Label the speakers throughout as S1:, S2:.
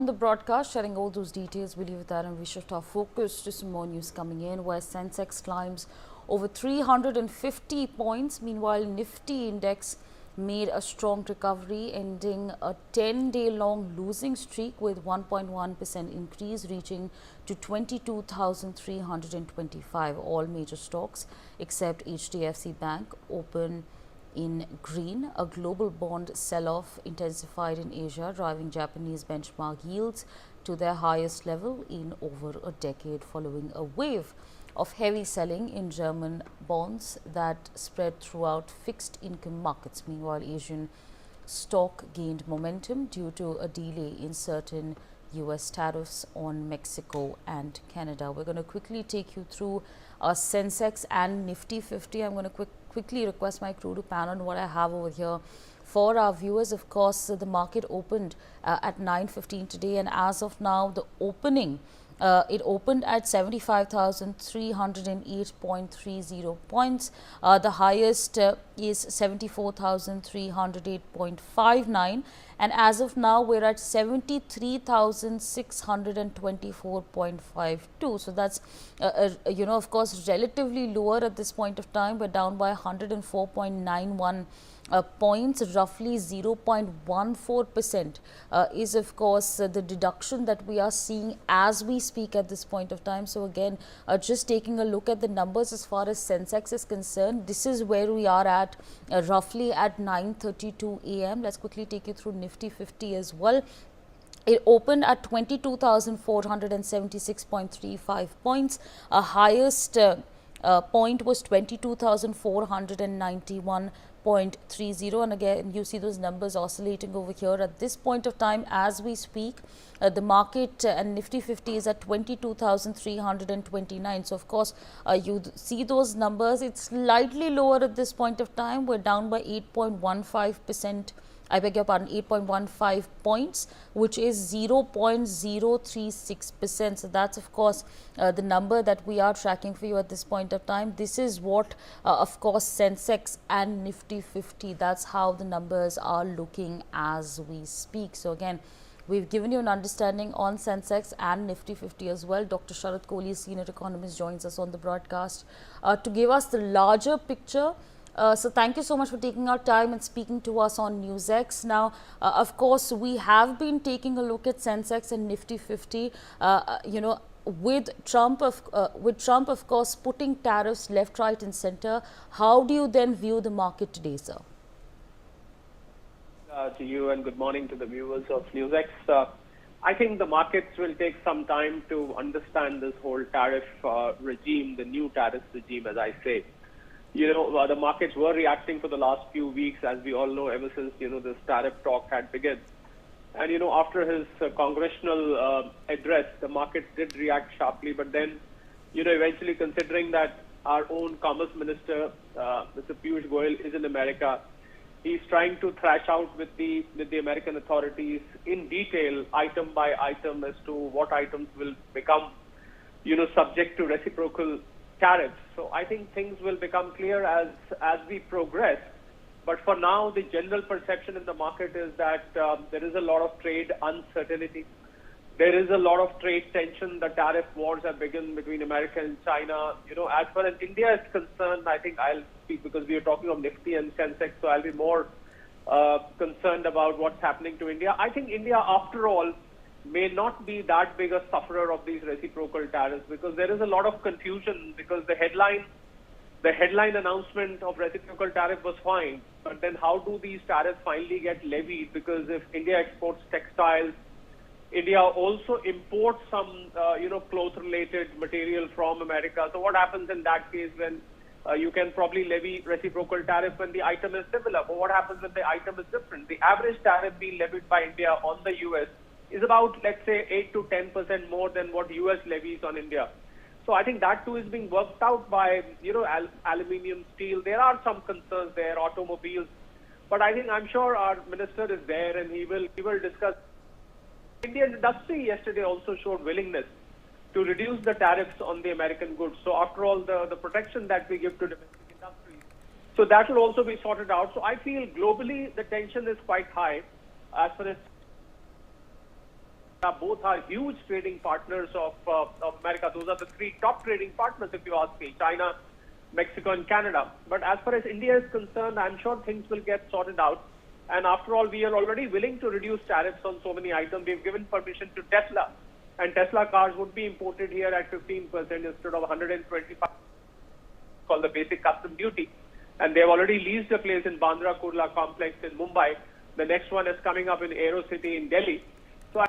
S1: The broadcast, sharing all those details. We leave it there and we shift our focus to some more news coming in, where Sensex climbs over 350 points. Meanwhile, Nifty index made a strong recovery, ending a 10-day long losing streak with 1.1% increase, reaching to 22,325. All major stocks except HDFC Bank open in green. A global bond sell-off intensified in Asia, driving Japanese benchmark yields to their highest level in over a decade, following a wave of heavy selling in German bonds that spread throughout fixed income markets. Meanwhile, Asian stock gained momentum due to a delay in certain US tariffs on Mexico and Canada. We're going to quickly take you through Sensex and Nifty 50. I'm going to quickly request my crew to pan on what I have over here for our viewers. Of course, the market opened at 9:15 today, and as of now, the opening it opened at 75,308.30 points. The highest is 74,308.59, and as of now we're at 73,624.52. So that's of course relatively lower at this point of time. We're down by 104.91 points. Roughly 0.14% is of course the deduction that we are seeing as we speak at this point of time. So again, just taking a look at the numbers as far as Sensex is concerned, this is where we are at roughly at 9:32 a.m. Let's quickly take you through Nifty 50 as well. It opened at 22,476.35 points. A highest point was 22,491.30, and again you see those numbers oscillating over here at this point of time as we speak. The market and Nifty 50 is at 22,329. So of course you see those numbers. It's slightly lower at this point of time. We're down by 8.15%. I beg your pardon, 8.15 points, which is 0.036%. So that's of course the number that we are tracking for you at this point of time. This is what of course Sensex and Nifty 50, that's how the numbers are looking as we speak. So again, we've given you an understanding on Sensex and Nifty 50 as well. Dr. Sharat Kohli, senior economist, joins us on the broadcast to give us the larger picture. So thank you so much for taking our time and speaking to us on NewsX. Now, of course, we have been taking a look at Sensex and Nifty 50. With Trump, of course, putting tariffs left, right, and center. How do you then view the market today, sir?
S2: To you, and good morning to the viewers of NewsX. I think the markets will take some time to understand this whole tariff regime, the new tariff regime, as I say. The markets were reacting for the last few weeks, as we all know, ever since, this tariff talk had begun. And, after his congressional address, the markets did react sharply. But then, eventually considering that our own Commerce Minister, Mr. Piyush Goyal, is in America, he's trying to thrash out with the American authorities in detail, item by item, as to what items will become, subject to reciprocal tariffs. So I think things will become clear as we progress. But for now, the general perception in the market is that there is a lot of trade uncertainty. There is a lot of trade tension. The tariff wars have begun between America and China. As far as India is concerned, I think I'll speak because we are talking of Nifty and Sensex, so I'll be more concerned about what's happening to India. I think India, after all, may not be that big a sufferer of these reciprocal tariffs, because there is a lot of confusion, because the headline announcement of reciprocal tariff was fine, but then how do these tariffs finally get levied? Because if India exports textiles, India also imports some cloth related material from America. So what happens in that case when you can probably levy reciprocal tariff when the item is similar? But what happens when the item is different? The average tariff being levied by India on the US is about, let's say, 8 to 10% more than what US levies on India. So I think that too is being worked out by, aluminium, steel. There are some concerns there, automobiles. But I'm sure our minister is there and he will discuss. Indian industry yesterday also showed willingness to reduce the tariffs on the American goods. So after all, the protection that we give to domestic industries, so that will also be sorted out. So I feel globally the tension is quite high as far as both are huge trading partners of America. Those are the three top trading partners, if you ask me: China, Mexico, and Canada. But as far as India is concerned, I'm sure things will get sorted out. And after all, we are already willing to reduce tariffs on so many items. We've given permission to Tesla, and Tesla cars would be imported here at 15% instead of 125, called the basic custom duty. And they've already leased a place in Bandra Kurla complex in Mumbai. The next one is coming up in Aero City in Delhi. So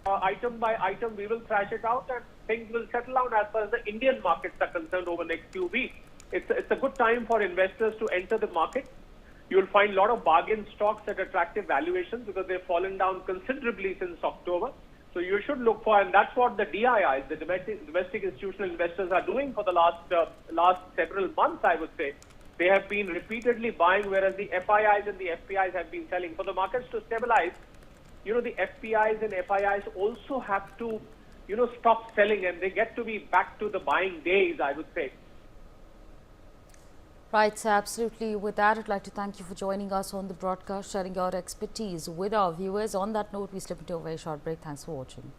S2: item by item, we will thrash it out and things will settle down as far as the Indian markets are concerned over the next few weeks. It's a good time for investors to enter the market. You'll find a lot of bargain stocks at attractive valuations because they've fallen down considerably since October. So you should look for, and that's what the DIIs, the domestic institutional investors, are doing for the last several months, I would say. They have been repeatedly buying, whereas the FIIs and the FPIs have been selling. For the markets to stabilize, the FPIs and FIIs also have to, stop selling, and they get to be back to the buying days, I would say.
S1: Right, so absolutely. With that, I'd like to thank you for joining us on the broadcast, sharing your expertise with our viewers. On that note, we slip into a very short break. Thanks for watching.